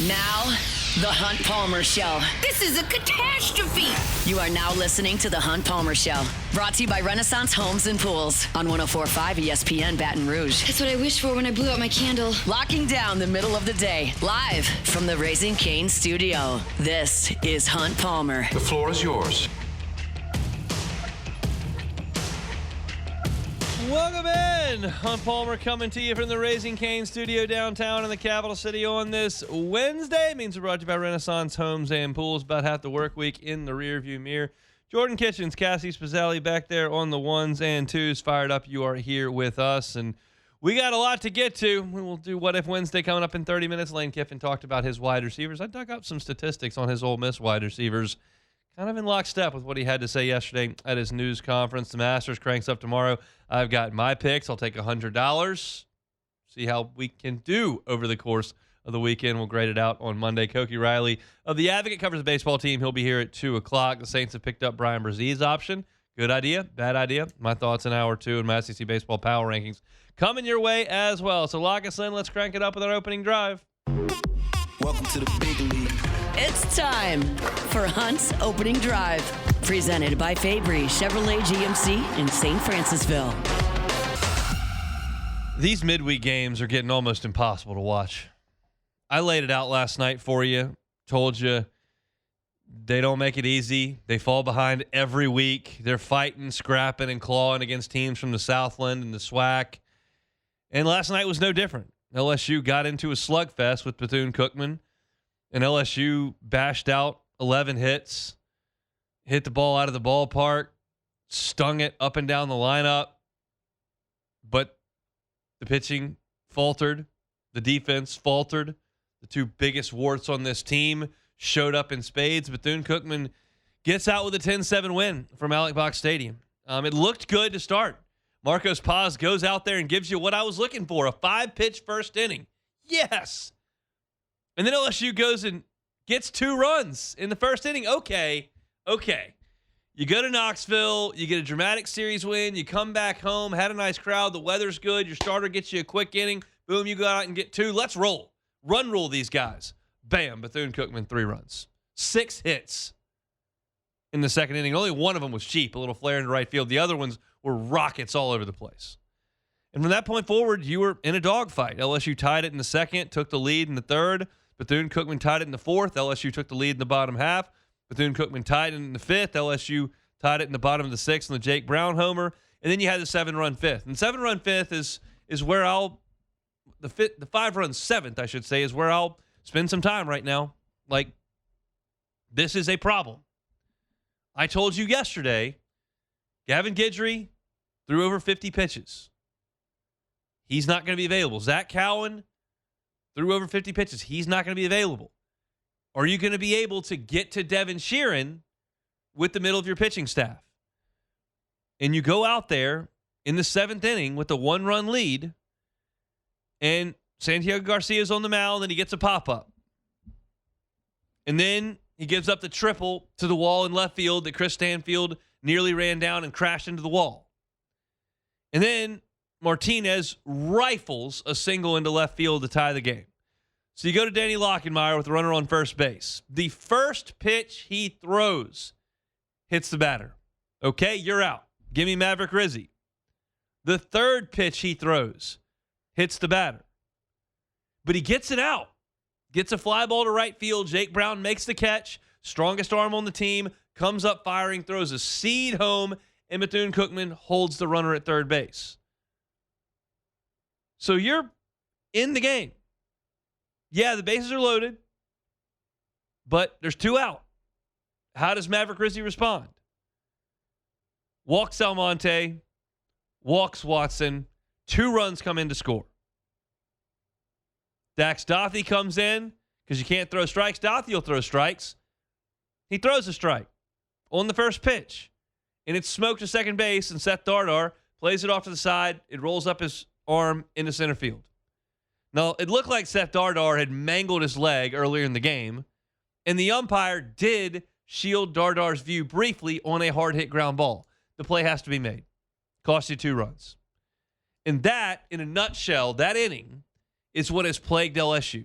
Now, The Hunt Palmer Show. This is a catastrophe. You are now listening to The Hunt Palmer Show. Brought to you by Renaissance Homes and Pools on 104.5 ESPN Baton Rouge. That's what I wished for when I blew out my candle. Locking down the middle of the day. Live from the Raising Cane studio. This is Hunt Palmer. The floor is yours. Welcome in. Hunt Palmer coming to you from the Raising Cane studio downtown in the capital city on this Wednesday. Means we're brought to you by Renaissance Homes and Pools. About half the work week in the rearview mirror. Jordan Kitchens, Cassie Spazzali back there on the ones and twos. Fired up. You are here with us. And we got a lot to get to. We will do What If Wednesday coming up in 30 minutes. Lane Kiffin talked about his wide receivers. I dug up some statistics on his Ole Miss wide receivers. Kind of in lockstep with what he had to say yesterday at his news conference. The Masters cranks up tomorrow. I've got my picks. I'll take $100. See how we can do over the course of the weekend. We'll grade it out on Monday. Koki Riley of The Advocate covers the baseball team. He'll be here at 2 o'clock. The Saints have picked up Brian Brzez's option. Good idea, bad idea. My thoughts in hour 2 and my SEC baseball power rankings coming your way as well. So lock us in. Let's crank it up with our opening drive. Welcome to the big league. It's time for Hunt's Opening Drive. Presented by Fabry Chevrolet GMC in St. Francisville. These midweek games are getting almost impossible to watch. I laid it out last night for you. Told you they don't make it easy. They fall behind every week. They're fighting, scrapping, and clawing against teams from the Southland and the SWAC. And last night was no different. LSU got into a slugfest with Bethune-Cookman. And LSU bashed out 11 hits, hit the ball out of the ballpark, stung it up and down the lineup. But the pitching faltered. The defense faltered. The two biggest warts on this team showed up in spades. Bethune-Cookman gets out with a 10-7 win from Alex Box Stadium. It looked good to start. Marcos Paz goes out there and gives you what I was looking for, a 5-pitch first inning. Yes. And then LSU goes and gets 2 runs in the first inning. Okay. You go to Knoxville, you get a dramatic series win, you come back home, had a nice crowd, the weather's good, your starter gets you a quick inning, boom, you go out and get 2. Let's roll. Run rule these guys. Bam, Bethune-Cookman 3 runs. 6 hits in the second inning. Only one of them was cheap, a little flare into right field. The other ones were rockets all over the place. And from that point forward, you were in a dogfight. LSU tied it in the second, took the lead in the third. Bethune-Cookman tied it in the fourth. LSU took the lead in the bottom half. Bethune-Cookman tied it in the fifth. LSU tied it in the bottom of the sixth on the Jake Brown homer. And then you had the 7-run fifth. And 7-run fifth is where the 5-run seventh, I should say, is where I'll spend some time right now. Like, this is a problem. I told you yesterday, Gavin Guidry threw over 50 pitches. He's not going to be available. Zach Cowan threw over 50 pitches. He's not going to be available. Are you going to be able to get to Devin Sheeran with the middle of your pitching staff? And you go out there in the 7th inning with a 1-run lead, and Santiago Garcia's on the mound, and he gets a pop-up. And then he gives up the triple to the wall in left field that Chris Stanfield nearly ran down and crashed into the wall. And then Martinez rifles a single into left field to tie the game. So you go to Danny Lockenmeyer with the runner on first base. The first pitch he throws hits the batter. Okay, you're out. Give me Maverick Rizzi. The third pitch he throws hits the batter. But he gets it out. Gets a fly ball to right field. Jake Brown makes the catch. Strongest arm on the team. Comes up firing, throws a seed home, and Bethune-Cookman holds the runner at third base. So you're in the game. Yeah, the bases are loaded, but there's 2 out. How does Maverick Rizzi respond? Walks Almonte, walks Watson, 2 runs come in to score. Dax Dothie comes in because you can't throw strikes. Dothie will throw strikes. He throws a strike on the first pitch, and it's smoked to second base, and Seth Dardar plays it off to the side. It rolls up his arm into center field. Now, it looked like Seth Dardar had mangled his leg earlier in the game, and the umpire did shield Dardar's view briefly on a hard-hit ground ball. The play has to be made. Cost you 2 runs. And that, in a nutshell, that inning is what has plagued LSU.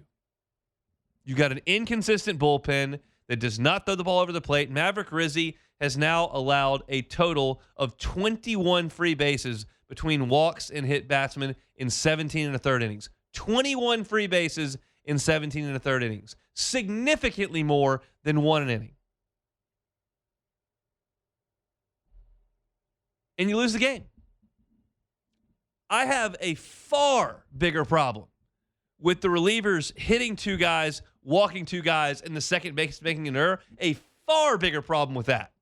You got an inconsistent bullpen that does not throw the ball over the plate. Maverick Rizzi has now allowed a total of 21 free bases between walks and hit batsmen in 17 and a third innings. 21 free bases in 17 and a third innings. Significantly more than 1 an inning. And you lose the game. I have a far bigger problem with the relievers hitting 2 guys, walking 2 guys, and the second base making an error. A far bigger problem with that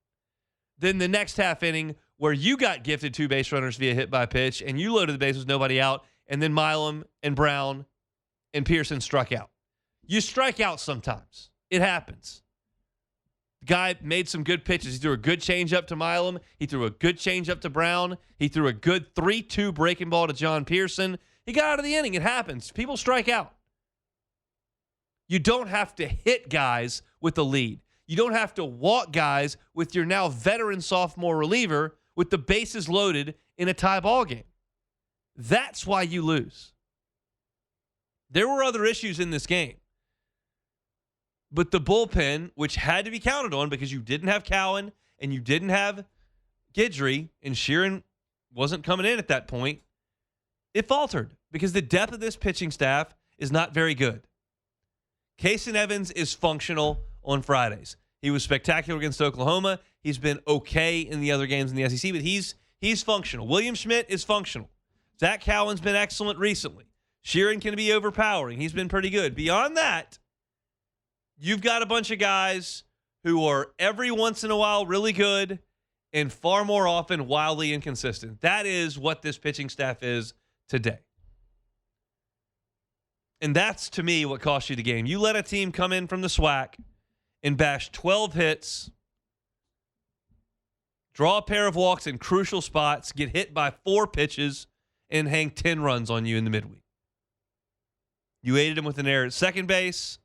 than the next half inning where you got gifted 2 base runners via hit by pitch and you loaded the bases with nobody out, and then Milam and Brown and Pearson struck out. You strike out sometimes. It happens. The guy made some good pitches. He threw a good changeup to Milam. He threw a good changeup to Brown. He threw a good 3-2 breaking ball to John Pearson. He got out of the inning. It happens. People strike out. You don't have to hit guys with the lead. You don't have to walk guys with your now veteran sophomore reliever with the bases loaded in a tie ball game. That's why you lose. There were other issues in this game. But the bullpen, which had to be counted on because you didn't have Cowan and you didn't have Guidry, and Sheeran wasn't coming in at that point, it faltered because the depth of this pitching staff is not very good. Kason Evans is functional on Fridays. He was spectacular against Oklahoma. He's been okay in the other games in the SEC, but he's functional. William Schmidt is functional. Zach Cowan's been excellent recently. Sheeran can be overpowering. He's been pretty good. Beyond that, you've got a bunch of guys who are every once in a while really good and far more often wildly inconsistent. That is what this pitching staff is today. And that's, to me, what cost you the game. You let a team come in from the SWAC and bash 12 hits, draw a pair of walks in crucial spots, get hit by 4 pitches, and hang 10 runs on you in the midweek. You aided him with an error at second base.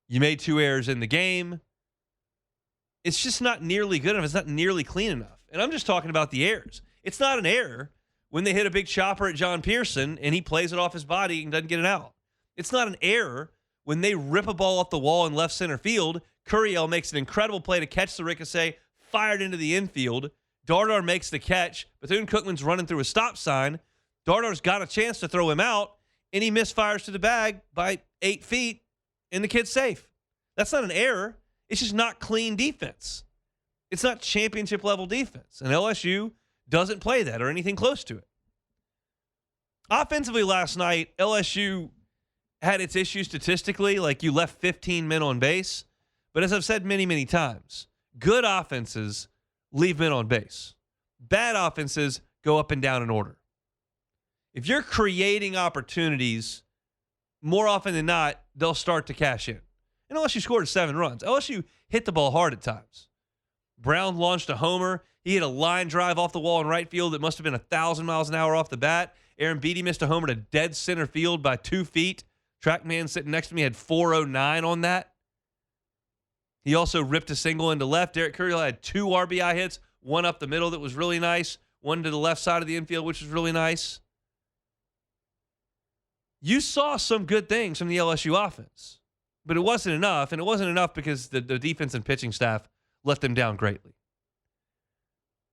You made 2 errors in the game. It's just not nearly good enough. It's not nearly clean enough. And I'm just talking about the errors. It's not an error when they hit a big chopper at John Pearson and he plays it off his body and doesn't get it out. It's not an error when they rip a ball off the wall in left center field. Curiel makes an incredible play to catch the ricochet, fired into the infield. Dardar makes the catch. Bethune-Cookman's running through a stop sign. Dardar's got a chance to throw him out, and he misfires to the bag by 8 feet, and the kid's safe. That's not an error. It's just not clean defense. It's not championship-level defense, and LSU doesn't play that or anything close to it. Offensively last night, LSU had its issues statistically, like you left 15 men on base. But as I've said many, many times, good offenses leave men on base. Bad offenses go up and down in order. If you're creating opportunities, more often than not, they'll start to cash in. And LSU scored 7 runs. LSU hit the ball hard at times. Brown launched a homer. He hit a line drive off the wall in right field that must have been 1,000 miles an hour off the bat. Aaron Beatty missed a homer to dead center field by 2 feet. Trackman sitting next to me had 409 on that. He also ripped a single into left. Derek Curiel had 2 RBI hits, one up the middle that was really nice, one to the left side of the infield, which was really nice. You saw some good things from the LSU offense, but it wasn't enough, and it wasn't enough because the defense and pitching staff let them down greatly.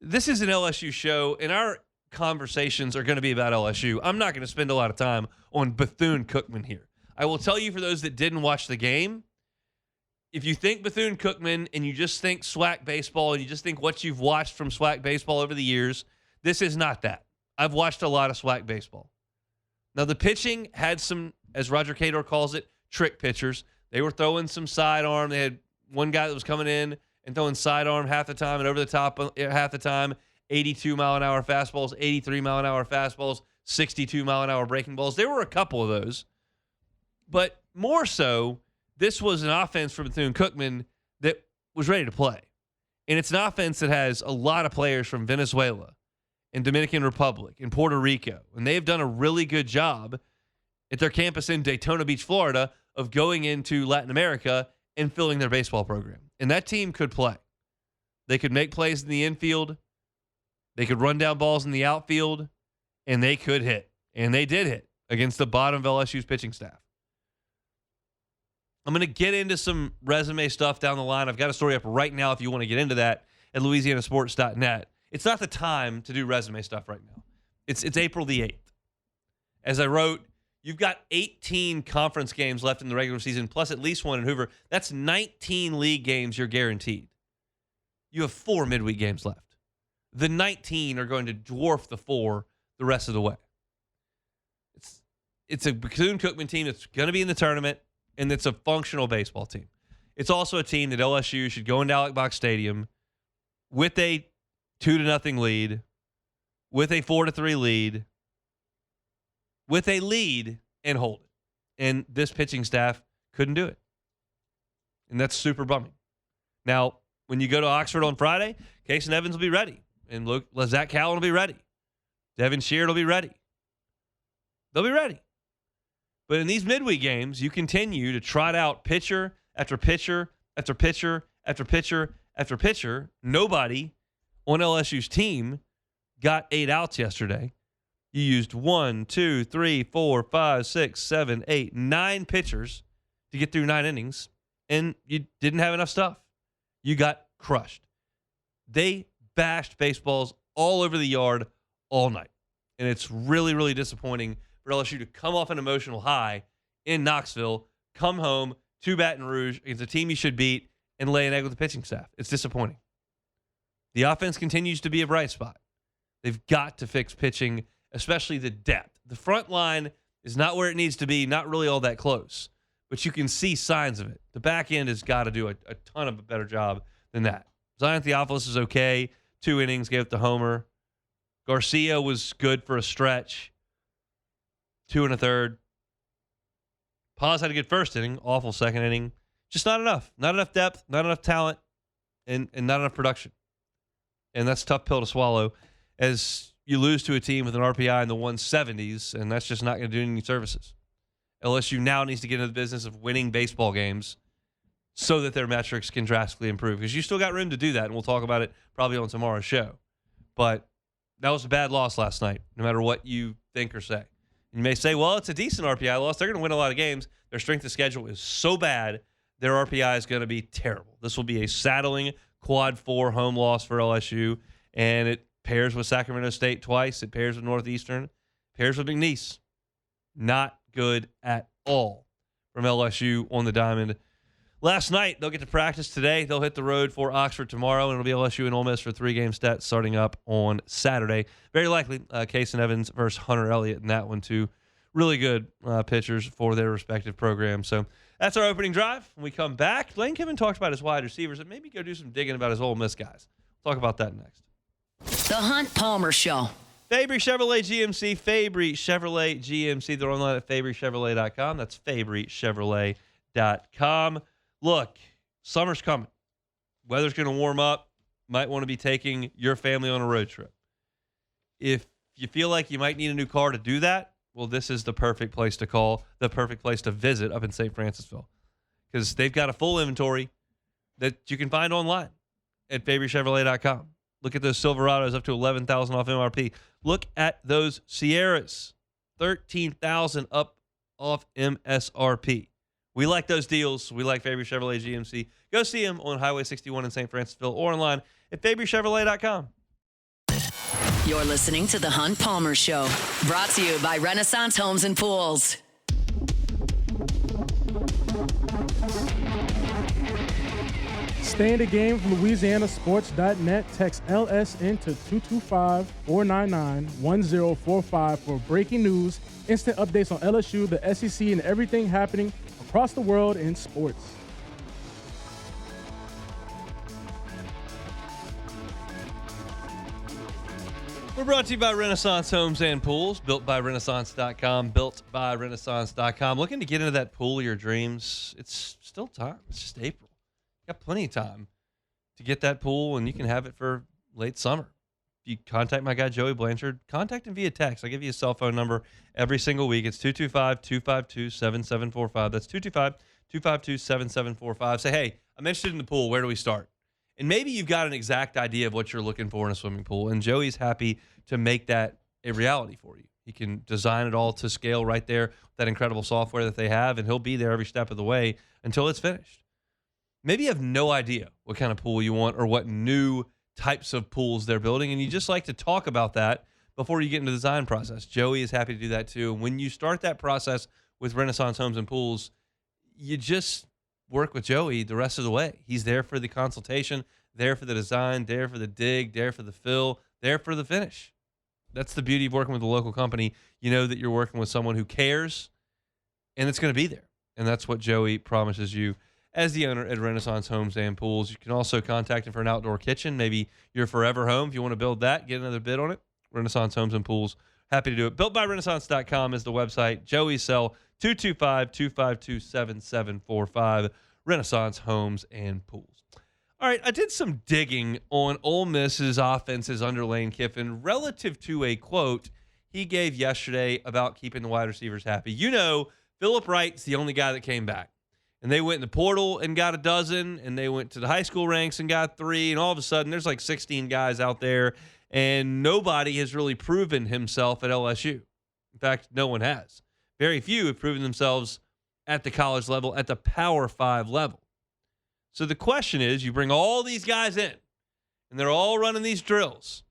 This is an LSU show, and our conversations are going to be about LSU. I'm not going to spend a lot of time on Bethune-Cookman here. I will tell you, for those that didn't watch the game, if you think Bethune-Cookman and you just think SWAC baseball and you just think what you've watched from SWAC baseball over the years, this is not that. I've watched a lot of SWAC baseball. Now, the pitching had some, as Roger Cador calls it, trick pitchers. They were throwing some sidearm. They had one guy that was coming in and throwing sidearm half the time and over the top half the time, 82-mile-an-hour fastballs, 83-mile-an-hour fastballs, 62-mile-an-hour breaking balls. There were a couple of those. But more so, this was an offense for Bethune-Cookman that was ready to play. And it's an offense that has a lot of players from Venezuela and Dominican Republic and Puerto Rico. And they've done a really good job at their campus in Daytona Beach, Florida, of going into Latin America and filling their baseball program. And that team could play. They could make plays in the infield. They could run down balls in the outfield. And they could hit. And they did hit against the bottom of LSU's pitching staff. I'm going to get into some resume stuff down the line. I've got a story up right now if you want to get into that at louisianasports.net. It's not the time to do resume stuff right now. It's April the 8th. As I wrote, you've got 18 conference games left in the regular season, plus at least one in Hoover. That's 19 league games you're guaranteed. You have 4 midweek games left. The 19 are going to dwarf the 4 the rest of the way. It's a Bethune-Cookman team that's going to be in the tournament, and it's a functional baseball team. It's also a team that LSU should go into Alex Box Stadium with a 2-0 lead, with a 4-3 lead, with a lead, and hold it. And this pitching staff couldn't do it. And that's super bumming. Now, when you go to Oxford on Friday, Case and Evans will be ready. And look, Zach Callen will be ready. Devin Sheard will be ready. They'll be ready. But in these midweek games, you continue to trot out pitcher after pitcher after pitcher after pitcher after pitcher. Nobody on LSU's team got 8 outs yesterday. You used 1, 2, 3, 4, 5, 6, 7, 8, 9 pitchers to get through 9 innings, and you didn't have enough stuff. You got crushed. They bashed baseballs all over the yard all night. And it's really, really disappointing for LSU to come off an emotional high in Knoxville, come home to Baton Rouge against a team you should beat, and lay an egg with the pitching staff. It's disappointing. The offense continues to be a bright spot. They've got to fix pitching, especially the depth. The front line is not where it needs to be, not really all that close, but you can see signs of it. The back end has got to do a ton of a better job than that. Zion Theophilus is okay. 2 innings, gave it to Homer. Garcia was good for a stretch. 2 1/3. Paz had a good first inning, awful second inning. Just not enough. Not enough depth, not enough talent, and not enough production. And that's a tough pill to swallow as you lose to a team with an RPI in the 170s, and that's just not going to do any services. LSU now needs to get into the business of winning baseball games so that their metrics can drastically improve, because you still got room to do that, and we'll talk about it probably on tomorrow's show. But that was a bad loss last night, no matter what you think or say. You may say, well, it's a decent RPI loss. They're going to win a lot of games. Their strength of schedule is so bad, their RPI is going to be terrible. This will be a saddling quad 4 home loss for LSU, and it pairs with Sacramento State twice. It pairs with Northeastern. Pairs with McNeese. Not good at all from LSU on the diamond. Last night, they'll get to practice today. They'll hit the road for Oxford tomorrow, and it'll be LSU and Ole Miss for 3-game stats starting up on Saturday. Very likely, Case and Evans versus Hunter Elliott in that one, too. Really good pitchers for their respective programs. So that's our opening drive. When we come back, Lane Kiffin talked about his wide receivers, and maybe go do some digging about his Ole Miss guys. We'll talk about that next. The Hunt Palmer Show. Fabry Chevrolet GMC, Fabry Chevrolet GMC. They're online at FabryChevrolet.com. That's FabryChevrolet.com. Look, summer's coming. Weather's going to warm up. Might want to be taking your family on a road trip. If you feel like you might need a new car to do that, well, this is the perfect place to call, the perfect place to visit up in St. Francisville, because they've got a full inventory that you can find online at FabryChevrolet.com. Look at those Silverados up to $11,000 off MRP. Look at those Sierras, $13,000 up off MSRP. We like those deals. We like Fabry Chevrolet GMC. Go see them on Highway 61 in St. Francisville or online at FabryChevrolet.com. You're listening to The Hunt Palmer Show, brought to you by Renaissance Homes and Pools. Stay in the game from LouisianaSports.net. Text LSN to 225-499-1045 for breaking news, instant updates on LSU, the SEC, and everything happening across the world in sports. We're brought to you by Renaissance Homes and Pools, built by Renaissance.com, built by Renaissance.com. Looking to get into that pool of your dreams? It's still time. It's just April. You got plenty of time to get that pool, and you can have it for late summer. If you contact my guy, Joey Blanchard, contact him via text. I give you a cell phone number every single week. It's 225-252-7745. That's 225-252-7745. Say, hey, I'm interested in the pool. Where do we start? And maybe you've got an exact idea of what you're looking for in a swimming pool, and Joey's happy to make that a reality for you. He can design it all to scale right there with that incredible software that they have, and he'll be there every step of the way until it's finished. Maybe you have no idea what kind of pool you want or what new types of pools they're building, and you just like to talk about that before you get into the design process. Joey is happy to do that too. And when you start that process with Renaissance Homes and Pools, you just work with Joey the rest of the way. He's there for the consultation, there for the design, there for the dig, there for the fill, there for the finish. That's the beauty of working with a local company. You know that you're working with someone who cares, and it's going to be there. And that's what Joey promises you as the owner at Renaissance Homes and Pools. You can also contact him for an outdoor kitchen, maybe your forever home. If you want to build that, get another bid on it. Renaissance Homes and Pools, happy to do it. BuiltByRenaissance.com is the website. Joey's cell, 225-252-7745. Renaissance Homes and Pools. All right, I did some digging on Ole Miss's offenses under Lane Kiffin relative to a quote he gave yesterday about keeping the wide receivers happy. You know, Phillip Wright's the only guy that came back. And they went in the portal and got a dozen, and they went to the high school ranks and got 3, and all of a sudden there's like 16 guys out there, and nobody has really proven himself at LSU. In fact, no one has. Very few have proven themselves at the college level, at the Power 5 level. So the question is, you bring all these guys in, and they're all running these drills.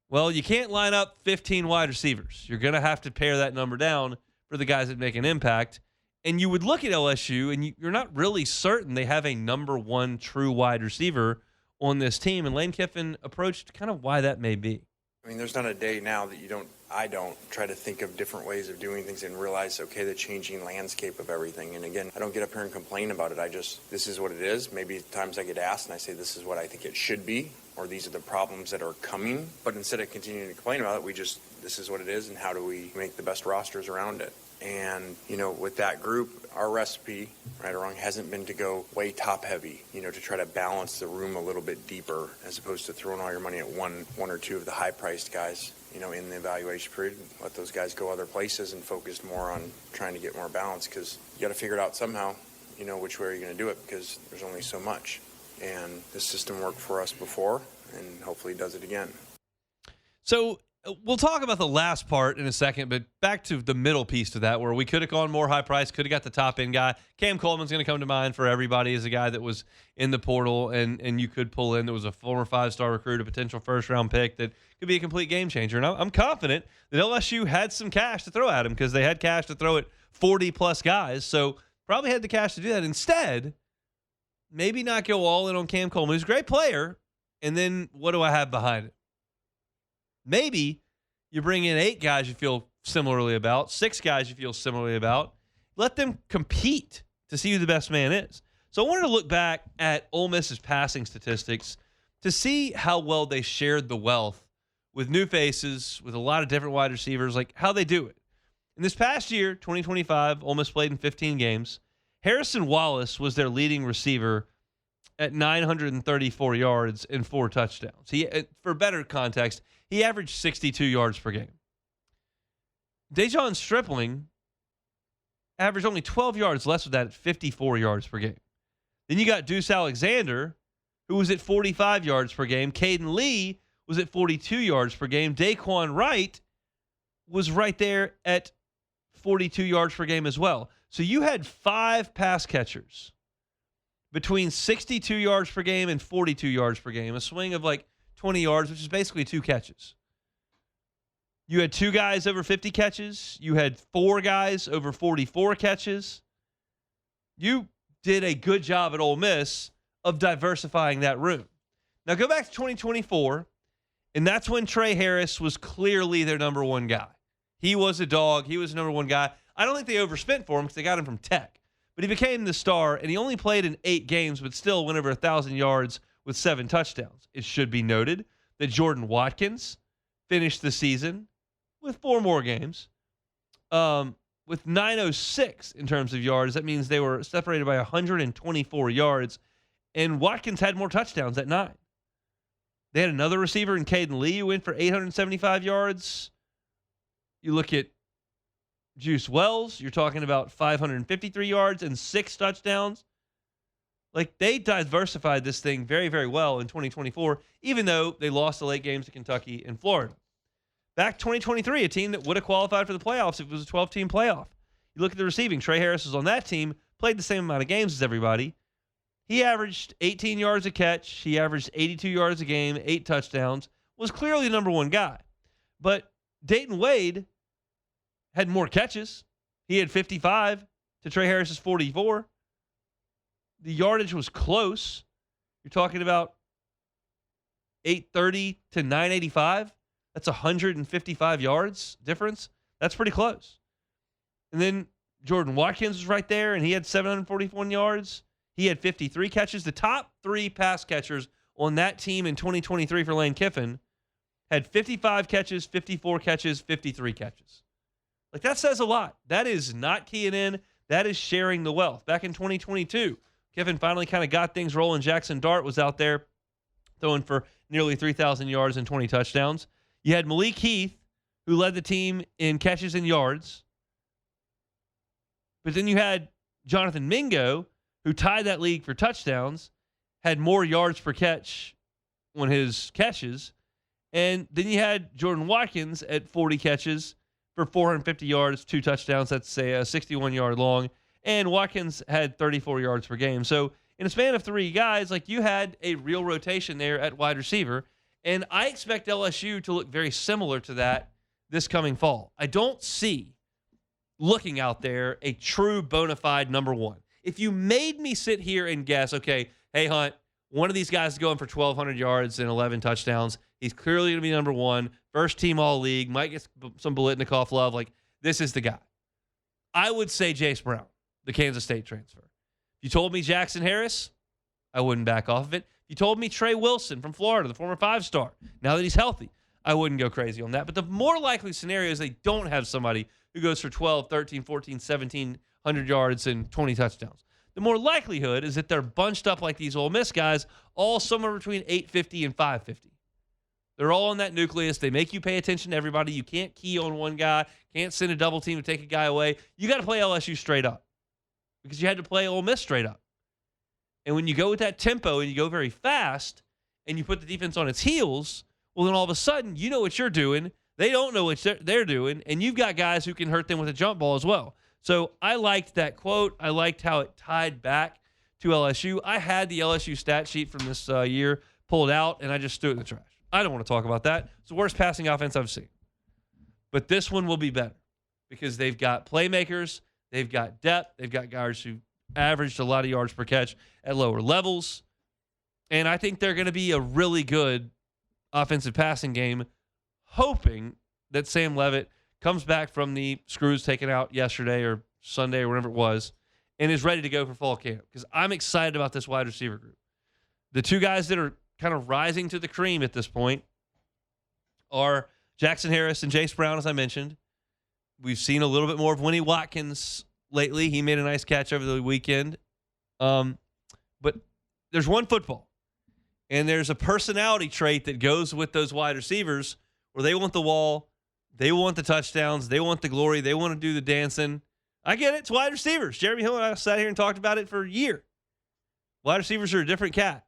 Well, you can't line up 15 wide receivers. You're going to have to pare that number down for the guys that make an impact. And you would look at LSU, and you're not really certain they have a number one true wide receiver on this team. And Lane Kiffin approached kind of why that may be. I mean, there's not a day now that I don't try to think of different ways of doing things and realize, okay, the changing landscape of everything. And again, I don't get up here and complain about it. This is what it is. Maybe at times I get asked and I say, this is what I think it should be, or these are the problems that are coming. But instead of continuing to complain about it, this is what it is, and how do we make the best rosters around it? And, with that group, our recipe, right or wrong, hasn't been to go way top heavy, to try to balance the room a little bit deeper, as opposed to throwing all your money at one or two of the high-priced guys, in the evaluation period. Let those guys go other places and focus more on trying to get more balance, because you got to figure it out somehow, which way are you going to do it, because there's only so much. And this system worked for us before, and hopefully does it again. So we'll talk about the last part in a second, but back to the middle piece to that, where we could have gone more high price, could have got the top end guy. Cam Coleman's going to come to mind for everybody as a guy that was in the portal and you could pull in. There was a former 5-star recruit, a potential first-round pick that could be a complete game changer. And I'm confident that LSU had some cash to throw at him, because they had cash to throw at 40-plus guys, so probably had the cash to do that. Instead, maybe not go all in on Cam Coleman, who's a great player, and then what do I have behind it? Maybe you bring in 8 guys you feel similarly about, 6 guys you feel similarly about. Let them compete to see who the best man is. So I wanted to look back at Ole Miss's passing statistics to see how well they shared the wealth with new faces, with a lot of different wide receivers, like how they do it. In this past year, 2025, Ole Miss played in 15 games. Harrison Wallace was their leading receiver at 934 yards and 4 touchdowns. For better context, he averaged 62 yards per game. Dejon Stripling averaged only 12 yards less of that at 54 yards per game. Then you got Deuce Alexander, who was at 45 yards per game. Caden Lee was at 42 yards per game. Daquan Wright was right there at 42 yards per game as well. So you had 5 pass catchers between 62 yards per game and 42 yards per game, a swing of like 20 yards, which is basically 2 catches. You had 2 guys over 50 catches. You had 4 guys over 44 catches. You did a good job at Ole Miss of diversifying that room. Now go back to 2024, and that's when Trey Harris was clearly their number one guy. He was a dog. He was the number one guy. I don't think they overspent for him because they got him from Tech. But he became the star, and he only played in 8 games, but still went over 1,000 yards with 7 touchdowns. It should be noted that Jordan Watkins finished the season with 4 more games with 906 in terms of yards. That means they were separated by 124 yards, and Watkins had more touchdowns at 9. They had another receiver in Caden Lee who went for 875 yards. You look at Juice Wells, you're talking about 553 yards and 6 touchdowns. Like, they diversified this thing very, very well in 2024, even though they lost the late games to Kentucky and Florida. Back 2023, a team that would have qualified for the playoffs if it was a 12-team playoff. You look at the receiving. Trey Harris was on that team, played the same amount of games as everybody. He averaged 18 yards a catch. He averaged 82 yards a game, 8 touchdowns, was clearly the number one guy. But Dayton Wade had more catches. He had 55 to Trey Harris's 44. The yardage was close. You're talking about 830 to 985. That's 155 yards difference. That's pretty close. And then Jordan Watkins was right there, and he had 741 yards. He had 53 catches. The top 3 pass catchers on that team in 2023 for Lane Kiffin had 55 catches, 54 catches, 53 catches. Like, that says a lot. That is not keying in. That is sharing the wealth. Back in 2022, Kiffin finally kind of got things rolling. Jackson Dart was out there throwing for nearly 3,000 yards and 20 touchdowns. You had Malik Heath, who led the team in catches and yards. But then you had Jonathan Mingo, who tied that league for touchdowns, had more yards per catch on his catches. And then you had Jordan Watkins at 40 catches for 450 yards, 2 touchdowns. That's, say, a 61-yard long. And Watkins had 34 yards per game. So in a span of 3 guys, like, you had a real rotation there at wide receiver. And I expect LSU to look very similar to that this coming fall. I don't see, looking out there, a true bona fide number one. If you made me sit here and guess, okay, hey, Hunt, one of these guys is going for 1,200 yards and 11 touchdowns. He's clearly going to be number one, first team all-league, might get some Biletnikoff love. Like, this is the guy. I would say Jace Brown, the Kansas State transfer. If you told me Jackson Harris, I wouldn't back off of it. If you told me Trey Wilson from Florida, the former 5-star, now that he's healthy, I wouldn't go crazy on that. But the more likely scenario is they don't have somebody who goes for 12, 13, 14, 1,700 yards and 20 touchdowns. The more likelihood is that they're bunched up like these Ole Miss guys, all somewhere between 850 and 550. They're all in that nucleus. They make you pay attention to everybody. You can't key on one guy. Can't send a double team to take a guy away. You got to play LSU straight up because you had to play Ole Miss straight up. And when you go with that tempo and you go very fast and you put the defense on its heels, well, then all of a sudden you know what you're doing. They don't know what they're doing, and you've got guys who can hurt them with a jump ball as well. So I liked that quote. I liked how it tied back to LSU. I had the LSU stat sheet from this year pulled out, and I just threw it in the trash. I don't want to talk about that. It's the worst passing offense I've seen. But this one will be better because they've got playmakers, they've got depth, they've got guys who averaged a lot of yards per catch at lower levels. And I think they're going to be a really good offensive passing game, hoping that Sam Leavitt comes back from the screws taken out yesterday or Sunday or whatever it was and is ready to go for fall camp because I'm excited about this wide receiver group. The 2 guys that are kind of rising to the cream at this point are Jackson Harris and Jace Brown, as I mentioned. We've seen a little bit more of Winnie Watkins lately. He made a nice catch over the weekend. But there's one football, and there's a personality trait that goes with those wide receivers where they want the wall, they want the touchdowns, they want the glory, they want to do the dancing. I get it. It's wide receivers. Jeremy Hill and I sat here and talked about it for a year. Wide receivers are a different cat.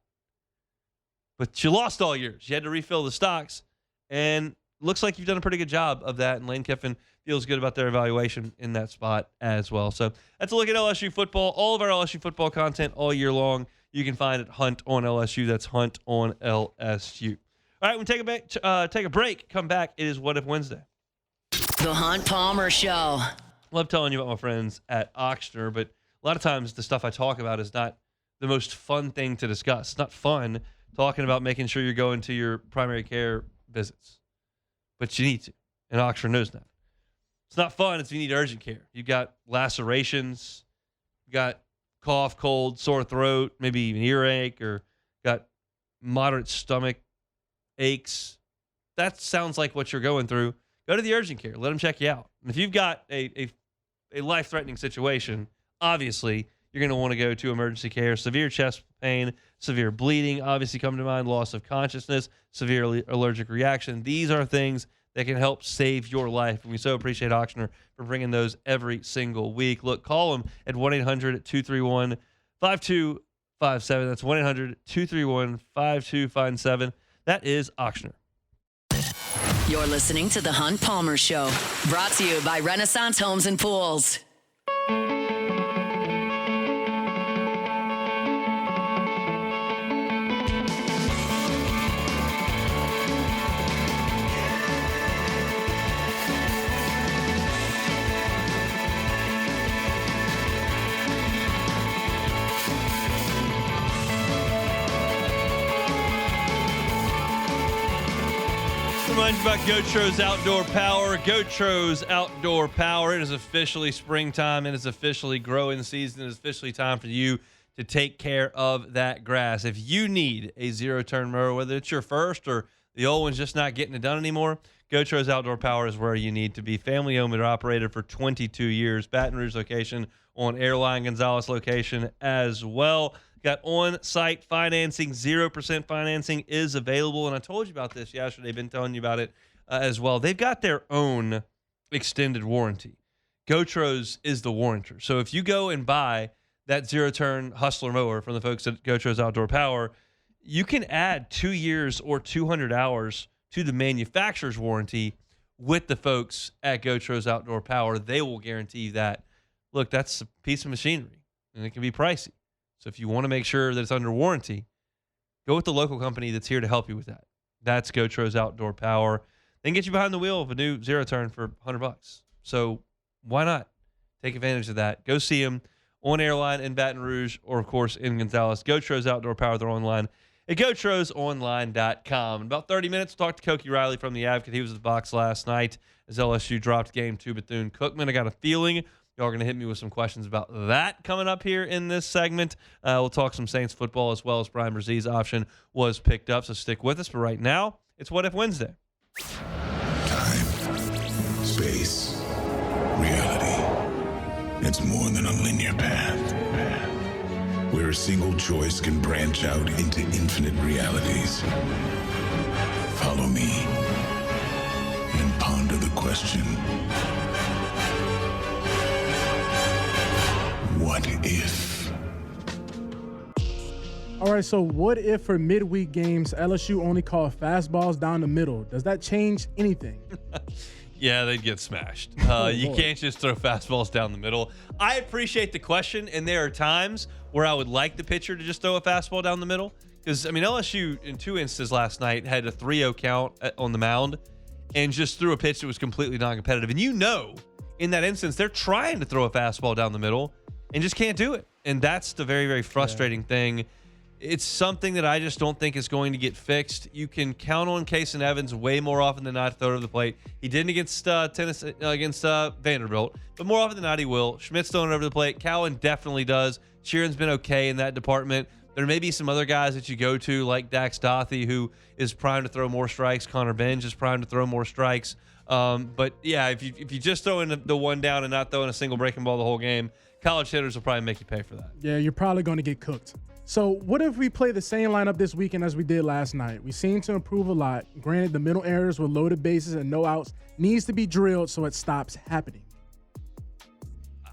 But you lost all years. You had to refill the stocks. And looks like you've done a pretty good job of that. And Lane Kiffin feels good about their evaluation in that spot as well. So that's a look at LSU football. All of our LSU football content all year long, you can find at Hunt on LSU. That's Hunt on LSU. All right, we take a break. Come back. It is What If Wednesday. The Hunt Palmer Show. Love telling you about my friends at Ochsner, but a lot of times the stuff I talk about is not the most fun thing to discuss. It's not fun talking about making sure you're going to your primary care visits, but you need to, and Ochsner knows that. It's not fun if you need urgent care. You've got lacerations, you got cough, cold, sore throat, maybe even earache, or got moderate stomach aches. That sounds like what you're going through. Go to the urgent care. Let them check you out. And if you've got a life-threatening situation, obviously you're going to want to go to emergency care. Severe chest pain, severe bleeding, obviously come to mind, loss of consciousness, severe allergic reaction. These are things that can help save your life. And we so appreciate Ochsner for bringing those every single week. Look, call them at 1-800-231-5257. That's 1-800-231-5257. That is Ochsner. You're listening to The Hunt Palmer Show, brought to you by Renaissance Homes and Pools. Remind you about Gotro's Outdoor Power. Gotro's Outdoor Power. It is officially springtime. It is officially growing season. It is officially time for you to take care of that grass. If you need a zero-turn mower, whether it's your first or the old one's just not getting it done anymore, Gotro's Outdoor Power is where you need to be. Family-owned and operated for 22 years. Baton Rouge location, on Airline Gonzales location as well. Got on-site financing, 0% financing is available. And I told you about this yesterday. Been telling you about it as well. They've got their own extended warranty. Gotro's is the warrantor. So if you go and buy that zero-turn Hustler mower from the folks at Gotro's Outdoor Power, you can add 2 years or 200 hours to the manufacturer's warranty with the folks at Gotro's Outdoor Power. They will guarantee that. Look, that's a piece of machinery, and it can be pricey. So if you want to make sure that it's under warranty, go with the local company that's here to help you with that. That's Gotro's Outdoor Power. They can get you behind the wheel of a new zero-turn for $100. So why not take advantage of that? Go see them on Airline in Baton Rouge or, of course, in Gonzales. Gotro's Outdoor Power. They're online at GoTrosOnline.com. In about 30 minutes, we'll talk to Koki Riley from The Advocate. He was at the box last night as LSU dropped game to Bethune-Cookman. I got a feeling y'all are going to hit me with some questions about that coming up here in this segment. We'll talk some Saints football as well as Brian Brzez's option was picked up, so stick with us. But right now, it's What If Wednesday. Time, space, reality. It's more than a linear path. Where a single choice can branch out into infinite realities. Follow me and ponder the question. What if? All right, so what if for midweek games, LSU only call fastballs down the middle? Does that change anything? Yeah, they'd get smashed. You can't just throw fastballs down the middle. I appreciate the question, and there are times where I would like the pitcher to just throw a fastball down the middle. Because, I mean, LSU in 2 instances last night had a 3-0 count on the mound and just threw a pitch that was completely non-competitive. And you know, in that instance, they're trying to throw a fastball down the middle and just can't do it. And that's the very, very frustrating thing. It's something that I just don't think is going to get fixed. You can count on Kason Evans way more often than not to throw to the plate. He didn't against Tennessee, against Vanderbilt, but more often than not he will. Schmidt's throwing it over the plate. Cowan definitely does. Sheeran's been okay in that department. There may be some other guys that you go to like Dax Dothy, who is primed to throw more strikes. Connor Benj is primed to throw more strikes. But yeah, if you just throw in the one down and not throwing a single breaking ball the whole game, college hitters will probably make you pay for that. Yeah, you're probably going to get cooked. So what if we play the same lineup this weekend as we did last night? We seem to improve a lot. Granted, the middle errors with loaded bases and no outs needs to be drilled so it stops happening.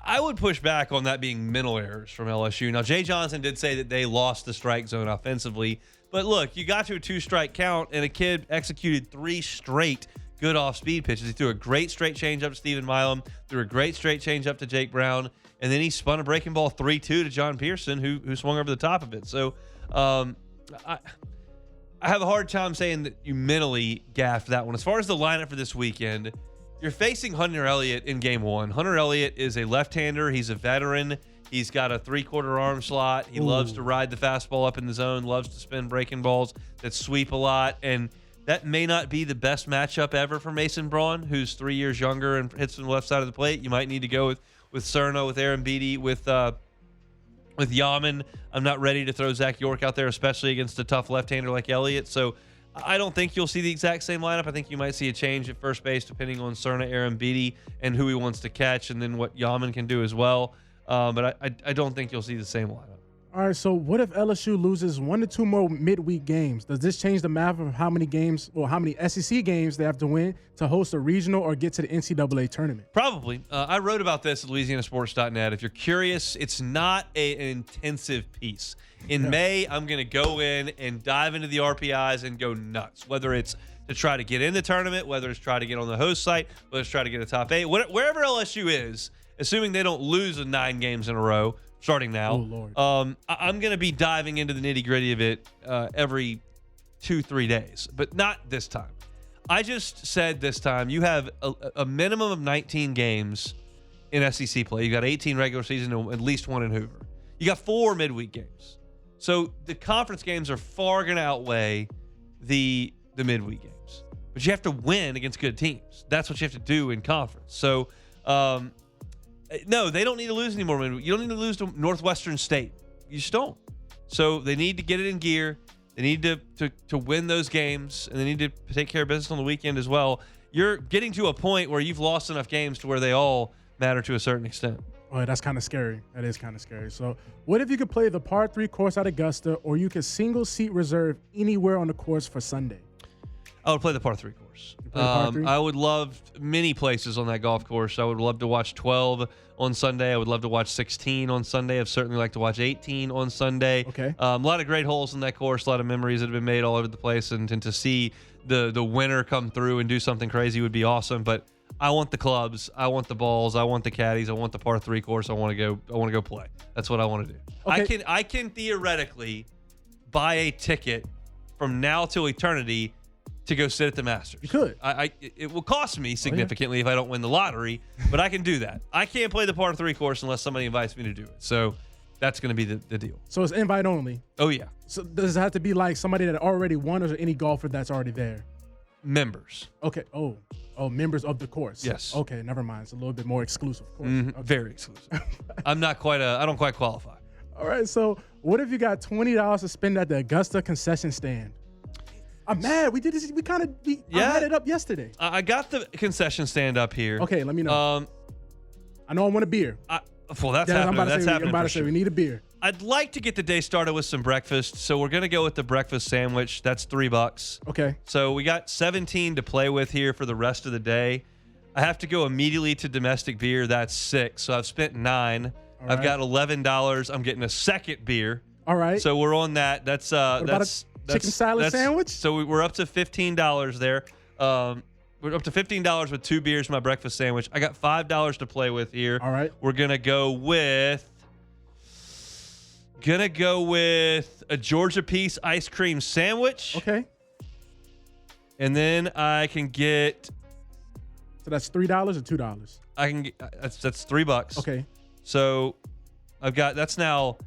I would push back on that being mental errors from LSU. Now, Jay Johnson did say that they lost the strike zone offensively. But look, you got to a 2-strike count, and a kid executed 3 straight good off-speed pitches. He threw a great straight changeup to Stephen Milam, threw a great straight changeup to Jake Brown, and then he spun a breaking ball 3-2 to John Pearson, who swung over the top of it. So I have a hard time saying that you mentally gaffed that one. As far as the lineup for this weekend, you're facing Hunter Elliott in game 1. Hunter Elliott is a left-hander. He's a veteran. He's got a 3/4 arm slot. He loves to ride the fastball up in the zone, loves to spin breaking balls that sweep a lot. And that may not be the best matchup ever for Mason Braun, who's 3 years younger and hits from the left side of the plate. You might need to go with Cerno, with Aaron Beatty, with Yaman. I'm not ready to throw Zach York out there, especially against a tough left-hander like Elliott. So I don't think you'll see the exact same lineup. I think you might see a change at first base depending on Cerno, Aaron Beatty, and who he wants to catch, and then what Yaman can do as well. But I don't think you'll see the same lineup. All right, so what if LSU loses 1 to 2 more midweek games? Does this change the math of how many games or how many SEC games they have to win to host a regional or get to the NCAA tournament? Probably. I wrote about this at LouisianaSports.net. If you're curious, it's not an intensive piece. In May, I'm going to go in and dive into the RPIs and go nuts, whether it's to try to get in the tournament, whether it's try to get on the host site, whether it's try to get a top 8, wherever LSU is, assuming they don't lose the 9 games in a row starting now. Oh, Lord. I'm going to be diving into the nitty-gritty of it every 2-3 days, but not this time. I just said this time you have a minimum of 19 games in SEC play. You got 18 regular season and at least 1 in Hoover. You got 4 midweek games. So the conference games are far going to outweigh the midweek games. But you have to win against good teams. That's what you have to do in conference. So, no, they don't need to lose anymore. You don't need to lose to Northwestern State. You just don't. So they need to get it in gear. They need to win those games, and they need to take care of business on the weekend as well. You're getting to a point where you've lost enough games to where they all matter to a certain extent. Oh, that's kind of scary. That is kind of scary. So what if you could play the par 3 course at Augusta, or you could single seat reserve anywhere on the course for Sunday? I would play the par 3 course. Par 3? I would love many places on that golf course. I would love to watch 12 on Sunday. I would love to watch 16 on Sunday. I'd certainly like to watch 18 on Sunday. Okay. A lot of great holes in that course, a lot of memories that have been made all over the place, and to see the winner come through and do something crazy would be awesome. But I want the clubs, I want the balls, I want the caddies, I want the par 3 course. I want to go play. That's what I want to do. Okay. I can theoretically buy a ticket from now till eternity to go sit at the Masters. You could. It will cost me significantly if I don't win the lottery, but I can do that. I can't play the par 3 course unless somebody invites me to do it. So that's going to be the deal. So it's invite only. Oh, yeah. So does it have to be like somebody that already won, or is there any golfer that's already there? Members. Okay. Oh, members of the course. Yes. Okay, never mind. It's a little bit more exclusive, of course. Okay. Very exclusive. I don't quite qualify. All right. So what if you got $20 to spend at the Augusta concession stand? I'm mad. We did this. I had it up yesterday. I got the concession stand up here. Okay, let me know. I know I want a beer. Well, that's happening. I'm about to say we need a beer. I'd like to get the day started with some breakfast, so we're gonna go with the breakfast sandwich. That's $3. Okay. So we got 17 to play with here for the rest of the day. I have to go immediately to domestic beer. That's 6. So I've spent 9. All I've right. got $11. I'm getting a second beer. All right. So we're on that. That's chicken salad sandwich? So we're up to $15 there. We're up to $15 with 2 beers, my breakfast sandwich. I got $5 to play with here. All right. We're gonna go with a Georgia Peace ice cream sandwich. Okay. And then I can get. So that's $3 or $2? I can get that's $3. Okay. So that's now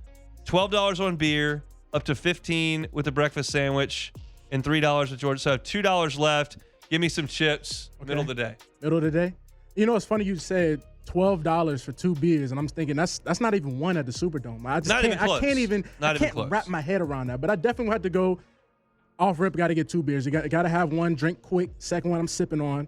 $12 on beer, up to $15 with the breakfast sandwich, and $3 with Georgia. So I have $2 left. Give me some chips. Okay. Middle of the day. Middle of the day. You know, it's funny you said $12 for 2 beers, and I'm thinking that's not even one at the Superdome. I can't wrap my head around that. But I definitely have to go off rip. Got to get 2 beers. You got to have one, drink quick. Second one I'm sipping on.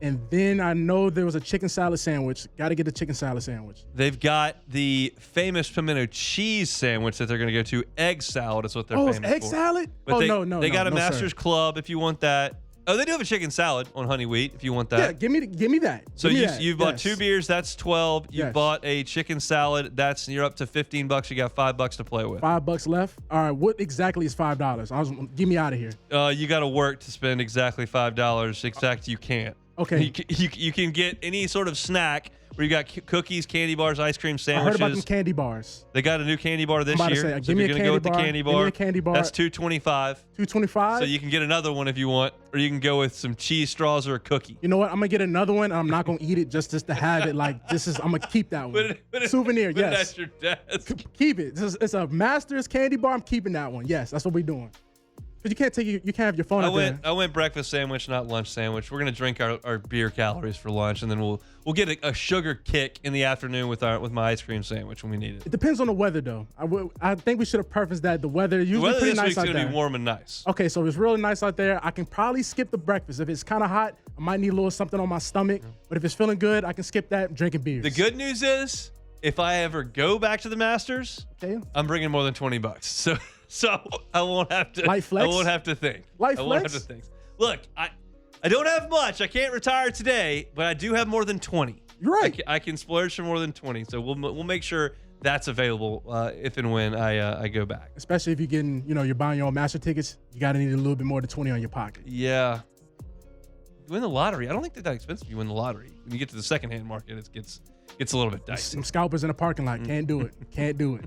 And then I know there was a chicken salad sandwich. Got to get the chicken salad sandwich. They've got the famous pimento cheese sandwich that they're going to go to. Egg salad is what they're famous for. Oh, it's egg salad? But no. They got a no, Masters sir. Club if you want that. Oh, they do have a chicken salad on honey wheat if you want that. Yeah, give me that. So Give me that. you've bought Yes. 2 beers, that's 12. You Yes. bought a chicken salad, you're up to $15. You got $5 to play with. $5 left. All right, what exactly is $5? Get me out of here. You got to work to spend exactly $5. Exact, you can't. Okay. You can get any sort of snack where you got cookies, candy bars, ice cream I sandwiches. heard about them candy bars. They got a new candy bar this I'm about to year. say, So give me if a you're gonna go with the candy candy bar. bar, Give me a candy bar. that's $2.25. $2.25. So you can get another one if you want, or you can go with some cheese straws or a cookie. You know what? I'm gonna get another one. And I'm not gonna eat it just to have it. Like I'm gonna keep that one. Souvenir. Put Yes. it at your desk. Keep it. It's a Masters candy bar. I'm keeping that one. Yes, that's what we're doing. But you can't have your phone out there. I went breakfast sandwich, not lunch sandwich. We're gonna drink our beer calories for lunch, and then we'll get a sugar kick in the afternoon with my ice cream sandwich when we need it. It depends on the weather, though. I think we should have prefaced that the weather usually The weather pretty this nice week's out gonna there. be warm and nice. Okay, so if it's really nice out there, I can probably skip the breakfast. If it's kind of hot, I might need a little something on my stomach. But if it's feeling good, I can skip that, drinking beers. The good news is, if I ever go back to the Masters, Okay. I'm bringing more than $20. So I won't have to. Light flex? I won't have to think. Light I won't flex? have to think. Look, I don't have much. I can't retire today, but I do have more than 20. You're right. I can splurge for more than 20. So we'll make sure that's available if and when I go back. Especially if you're buying your own master tickets, you gotta need a little bit more than 20 on your pocket. Yeah. You win the lottery. I don't think they're that expensive. You win the lottery. When you get to the secondhand market, it gets a little bit dicey. Some scalpers in the parking lot. Can't do it. Can't do it.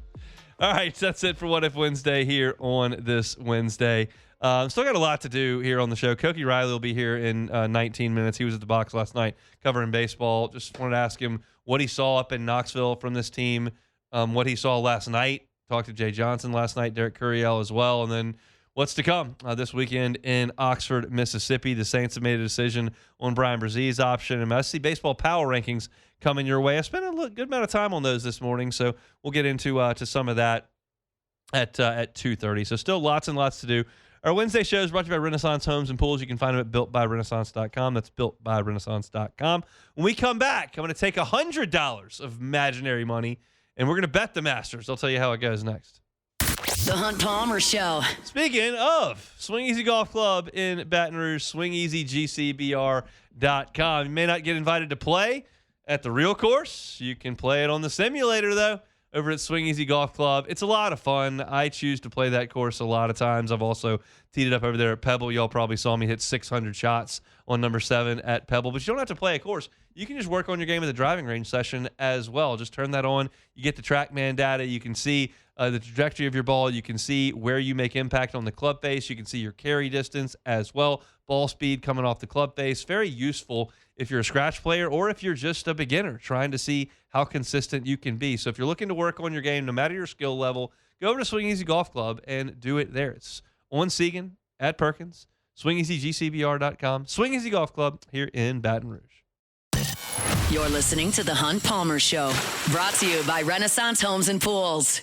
All right, so that's it for What If Wednesday here on this Wednesday. Still got a lot to do here on the show. Koki Riley will be here in 19 minutes. He was at the box last night covering baseball. Just wanted to ask him what he saw up in Knoxville from this team, what he saw last night. Talked to Jay Johnson last night, Derek Curiel as well, and then what's to come this weekend in Oxford, Mississippi. The Saints have made a decision on Brian Brzez's option, and I see baseball power rankings coming your way. I spent a good amount of time on those this morning, so we'll get into to some of that at 2:30. So still lots and lots to do. Our Wednesday show is brought to you by Renaissance Homes and Pools. You can find them at builtbyrenaissance.com. That's builtbyrenaissance.com. When we come back, I'm going to take $100 of imaginary money, and we're going to bet the Masters. I'll tell you how it goes next. The Hunt Palmer Show. Speaking of Swing Easy Golf Club in Baton Rouge, swingeasygcbr.com. You may not get invited to play at the real course. You can play it on the simulator, though, over at Swing Easy Golf Club. It's a lot of fun. I choose to play that course a lot of times. I've also teed it up over there at Pebble. Y'all probably saw me hit 600 shots on number 7 at Pebble. But you don't have to play a course. You can just work on your game at the driving range session as well. Just turn that on. You get the TrackMan data. You can see the trajectory of your ball. You can see where you make impact on the club face. You can see your carry distance as well. Ball speed coming off the club face. Very useful if you're a scratch player or if you're just a beginner trying to see how consistent you can be. So if you're looking to work on your game, no matter your skill level, go over to Swing Easy Golf Club and do it there. It's on Segan at Perkins, swingeasygcbr.com, Swing Easy Golf Club here in Baton Rouge. You're listening to The Hunt Palmer Show, brought to you by Renaissance Homes and Pools.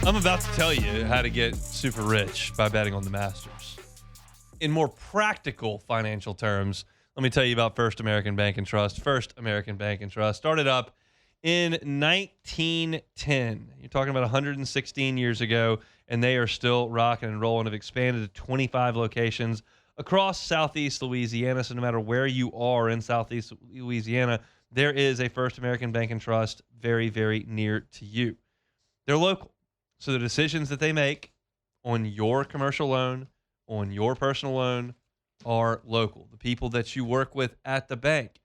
I'm about to tell you how to get super rich by betting on the Masters. In more practical financial terms, let me tell you about First American Bank and Trust. First American Bank and Trust started up in 1910. You're talking about 116 years ago, and they are still rocking and rolling. Have expanded to 25 locations across Southeast Louisiana. So no matter where you are in Southeast Louisiana, there is a First American Bank and Trust very, very near to you. They're local. So the decisions that they make on your commercial loan, on your personal loan, are local. The people that you work with at the bank,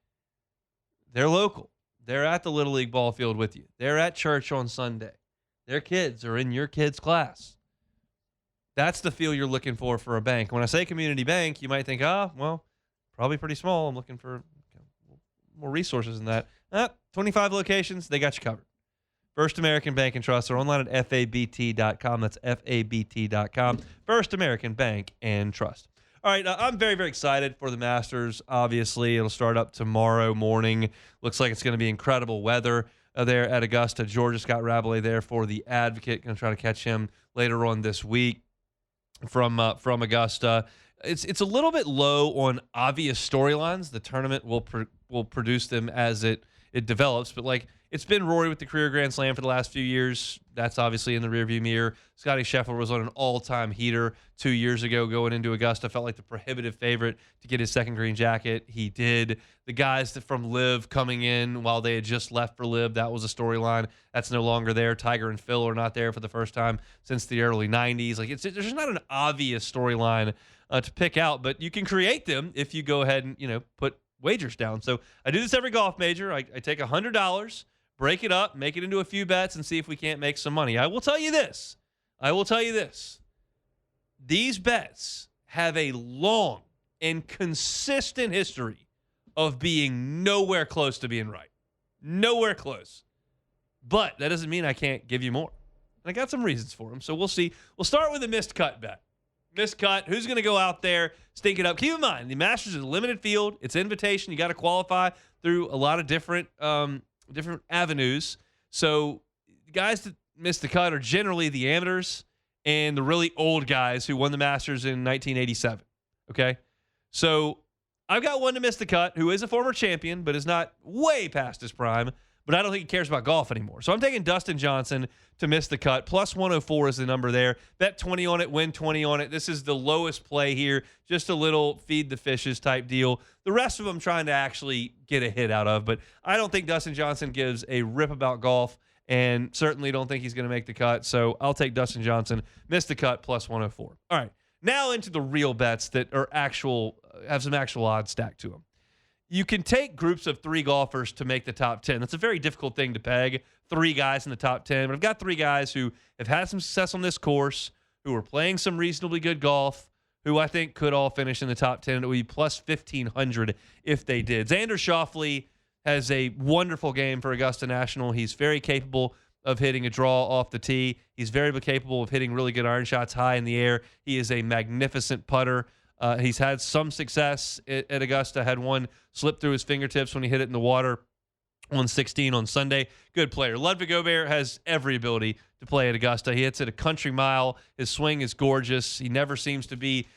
they're local. They're at the Little League ball field with you. They're at church on Sunday. Their kids are in your kid's class. That's the feel you're looking for a bank. When I say community bank, you might think, well, probably pretty small. I'm looking for more resources than that. 25 locations, they got you covered. First American Bank and Trust. They're online at FABT.com. That's FABT.com. First American Bank and Trust. All right, I'm very, very excited for the Masters. Obviously, it'll start up tomorrow morning. Looks like it's going to be incredible weather there at Augusta. Georgia, Scott Rabelais there for the Advocate. Going to try to catch him later on this week from Augusta. It's a little bit low on obvious storylines. The tournament will produce them as it develops, but it's been Rory with the career Grand Slam for the last few years. That's obviously in the rearview mirror. Scottie Scheffler was on an all-time heater 2 years ago going into Augusta. Felt like the prohibitive favorite to get his second green jacket. He did. The guys from LIV coming in while they had just left for LIV, that was a storyline. That's no longer there. Tiger and Phil are not there for the first time since the early 90s. There's just not an obvious storyline to pick out, but you can create them if you go ahead and put wagers down. So I do this every golf major. I take $100, break it up, make it into a few bets, and see if we can't make some money. I will tell you this. These bets have a long and consistent history of being nowhere close to being right. Nowhere close. But that doesn't mean I can't give you more. And I got some reasons for them. So we'll see. We'll start with a missed cut bet. Missed cut. Who's going to go out there, stink it up? Keep in mind, the Masters is a limited field. It's invitation. You got to qualify through a lot of different avenues. So the guys that miss the cut are generally the amateurs and the really old guys who won the Masters in 1987. Okay? So I've got one to miss the cut who is a former champion but is not way past his prime. but I don't think he cares about golf anymore. So I'm taking Dustin Johnson to miss the cut. Plus 104 is the number there. Bet 20 on it, win 20 on it. This is the lowest play here. Just a little feed the fishes type deal. The rest of them trying to actually get a hit out of, but I don't think Dustin Johnson gives a rip about golf, and certainly don't think he's going to make the cut. So I'll take Dustin Johnson, miss the cut, plus 104. All right, now into the real bets that are have some actual odds stacked to them. You can take groups of 3 golfers to make the top 10. That's a very difficult thing to peg, 3 guys in the top 10. But I've got 3 guys who have had some success on this course, who are playing some reasonably good golf, who I think could all finish in the top 10. It would be plus 1,500 if they did. Xander Schauffele has a wonderful game for Augusta National. He's very capable of hitting a draw off the tee. He's very capable of hitting really good iron shots high in the air. He is a magnificent putter. He's had some success at Augusta, had one slip through his fingertips when he hit it in the water on 16 on Sunday. Good player. Ludwig Aubert has every ability to play at Augusta. He hits it a country mile. His swing is gorgeous. He never seems to be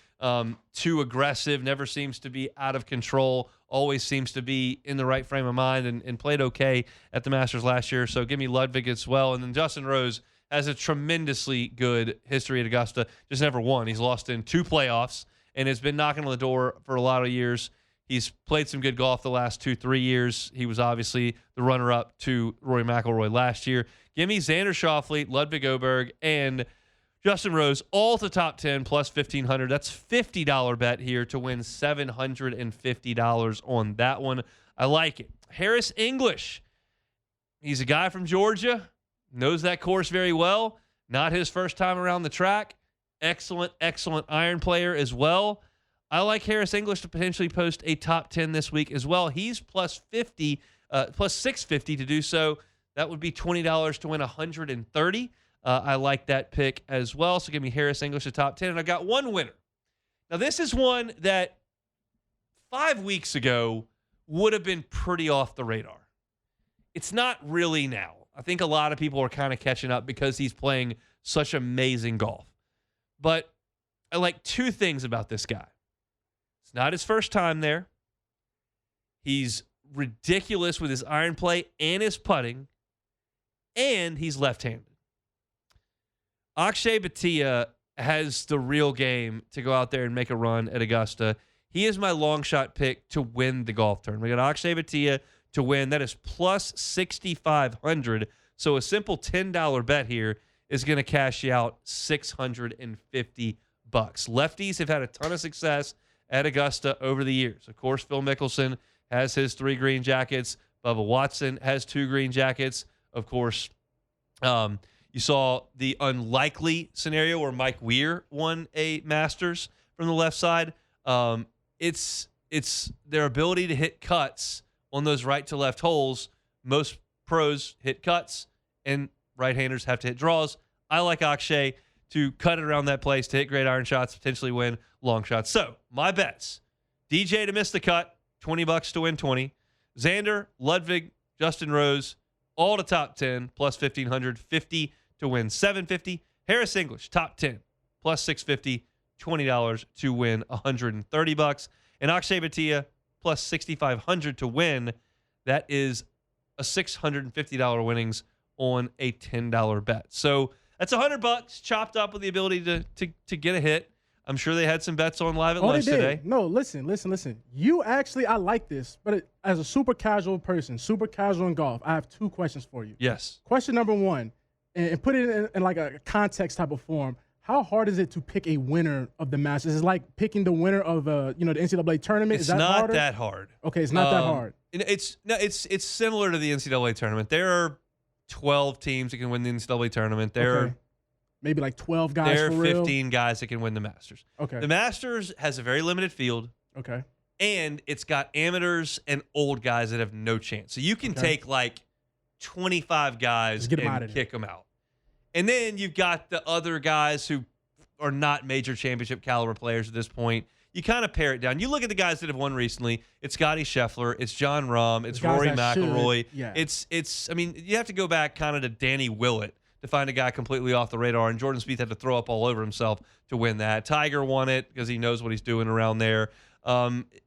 too aggressive, never seems to be out of control, always seems to be in the right frame of mind, and played okay at the Masters last year. So give me Ludwig as well. And then Justin Rose has a tremendously good history at Augusta, just never won. He's lost in 2 playoffs and has been knocking on the door for a lot of years. He's played some good golf the last 2-3 years. He was obviously the runner-up to Rory McIlroy last year. Give me Xander Schauffele, Ludwig Aberg, and Justin Rose, all to top 10, plus 1,500. That's $50 bet here to win $750 on that one. I like it. Harris English. He's a guy from Georgia, knows that course very well. Not his first time around the track. Excellent iron player as well. I like Harris English to potentially post a top 10 this week as well. He's plus 650 to do so. That would be $20 to win $130. I like that pick as well. So give me Harris English to top 10. And I got one winner. Now, this is one that 5 weeks ago would have been pretty off the radar. It's not really now. I think a lot of people are kind of catching up because he's playing such amazing golf. But I like 2 things about this guy. It's not his first time there. He's ridiculous with his iron play and his putting. And he's left-handed. Akshay Bhatia has the real game to go out there and make a run at Augusta. He is my long shot pick to win the golf tournament. We got Akshay Bhatia to win. That is plus 6,500. So a simple $10 bet here is going to cash you out $650. Lefties have had a ton of success at Augusta over the years. Of course, Phil Mickelson has his 3 green jackets. Bubba Watson has 2 green jackets. Of course, you saw the unlikely scenario where Mike Weir won a Masters from the left side. It's their ability to hit cuts on those right to left holes. Most pros hit cuts, and right-handers have to hit draws. I like Akshay to cut it around that place, to hit great iron shots, potentially win long shots. So my bets: DJ to miss the cut, $20 to win 20. Xander, Ludwig, Justin Rose, all to top 10, plus 1,500, 50 to win 750. Harris English, top 10, plus 650, $20 to win $130. And Akshay Bhatia, plus 6,500 to win. That is a $650 winnings on a $10 bet. So that's $100 chopped up with the ability to get a hit. I'm sure they had some bets on Live at Lunch today. No, listen. You actually, I like this, but as a super casual person, super casual in golf, I have 2 questions for you. Yes. Question number 1, and put it in like a context type of form. How hard is it to pick a winner of the Masters? Is it like picking the winner of the NCAA tournament? It's is that not harder? that hard. Okay, it's not that hard. It's similar to the NCAA tournament. There are 12 teams that can win the NCAA tournament. There are maybe like 12 guys. There are for 15 real? guys that can win the Masters. Okay. The Masters has a very limited field. Okay. And it's got amateurs and old guys that have no chance. So you can take like 25 guys and kick them out. And then you've got the other guys who are not major championship caliber players at this point. You kind of pare it down. You look at the guys that have won recently. It's Scotty Scheffler. It's Jon Rahm. It's Rory McIlroy. Yeah. I mean, you have to go back kind of to Danny Willett to find a guy completely off the radar. And Jordan Spieth had to throw up all over himself to win that. Tiger won it because he knows what he's doing around there.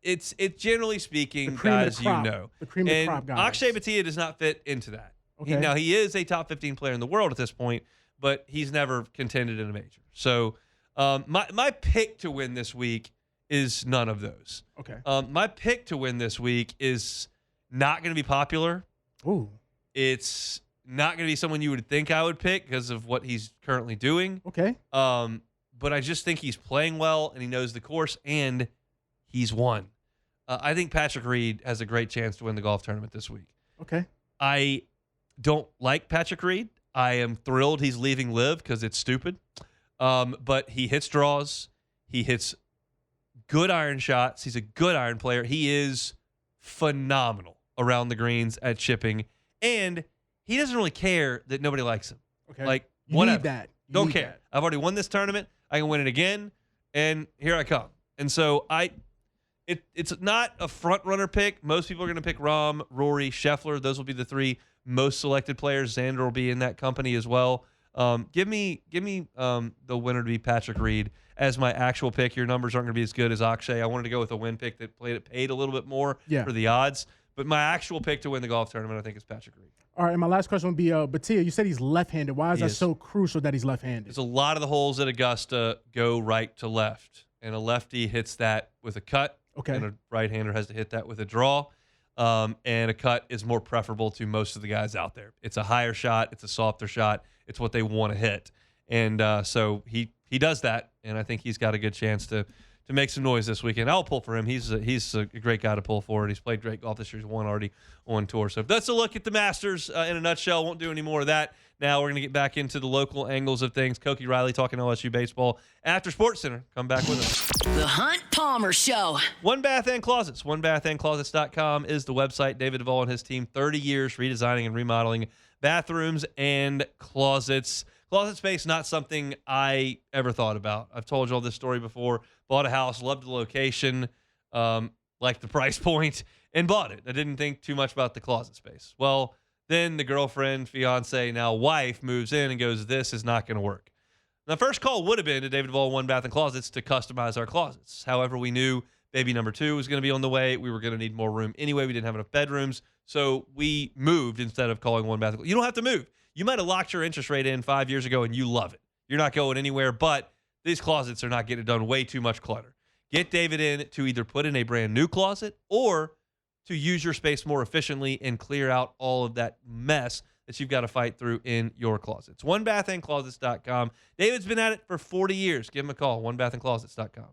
It's generally speaking, guys, you know. The cream of the crop guys. Akshay Bhatia does not fit into that. Okay. Now, he is a top 15 player in the world at this point, but he's never contended in a major. So my pick to win this week is none of those. Okay. My pick to win this week is not going to be popular. Ooh. It's not going to be someone you would think I would pick because of what he's currently doing. Okay. But I just think he's playing well and he knows the course and he's won. I think Patrick Reed has a great chance to win the golf tournament this week. Okay. I don't like Patrick Reed. I am thrilled he's leaving LIV because it's stupid. But he hits draws. He hits good iron shots. He's a good iron player. He is phenomenal around the greens at chipping. And he doesn't really care that nobody likes him. Okay. Like, you whatever. need that. Don't care. I've already won this tournament. I can win it again. And here I come. And so it's not a front runner pick. Most people are going to pick Rahm, Rory, Scheffler. Those will be the three most selected players. Xander will be in that company as well. Give me the winner to be Patrick Reed as my actual pick. Your numbers aren't going to be as good as Akshay. I wanted to go with a win pick that paid a little bit more for the odds. But my actual pick to win the golf tournament, I think, is Patrick Reed. All right, and my last question would be, Bhatia, you said he's left-handed. Why is that so crucial that he's left-handed? There's a lot of the holes at Augusta go right to left, and a lefty hits that with a cut, and a right-hander has to hit that with a draw, and a cut is more preferable to most of the guys out there. It's a higher shot. It's a softer shot. It's what they want to hit, and so he does that, and I think he's got a good chance to make some noise this weekend. I'll pull for him. He's a great guy to pull for, and he's played great golf this year. He's won already on tour. So that's a look at the Masters in a nutshell. Won't do any more of that. Now we're going to get back into the local angles of things. Koki Riley talking LSU baseball after Sports Center. Come back with us. The Hunt Palmer Show. One Bath and Closets. OneBathAndClosets.com is the website. David Duvall and his team, 30 years redesigning and remodeling bathrooms and closets. Closet space, not something I ever thought about. I've told you all this story before. Bought a house, loved the location, liked the price point, and bought it. I didn't think too much about the closet space. Well, then the girlfriend, fiance, now wife, moves in and goes, this is not going to work. The first call would have been to David Duvall, One Bath and Closets, to customize our closets. However, we knew baby number 2 was going to be on the way. We were going to need more room anyway. We didn't have enough bedrooms. So we moved instead of calling One Bath. You don't have to move. You might have locked your interest rate in 5 years ago and you love it. You're not going anywhere, but these closets are not getting done. Way too much clutter. Get David in to either put in a brand new closet or to use your space more efficiently and clear out all of that mess that you've got to fight through in your closets. OneBathAndClosets.com. David's been at it for 40 years. Give him a call, OneBathAndClosets.com.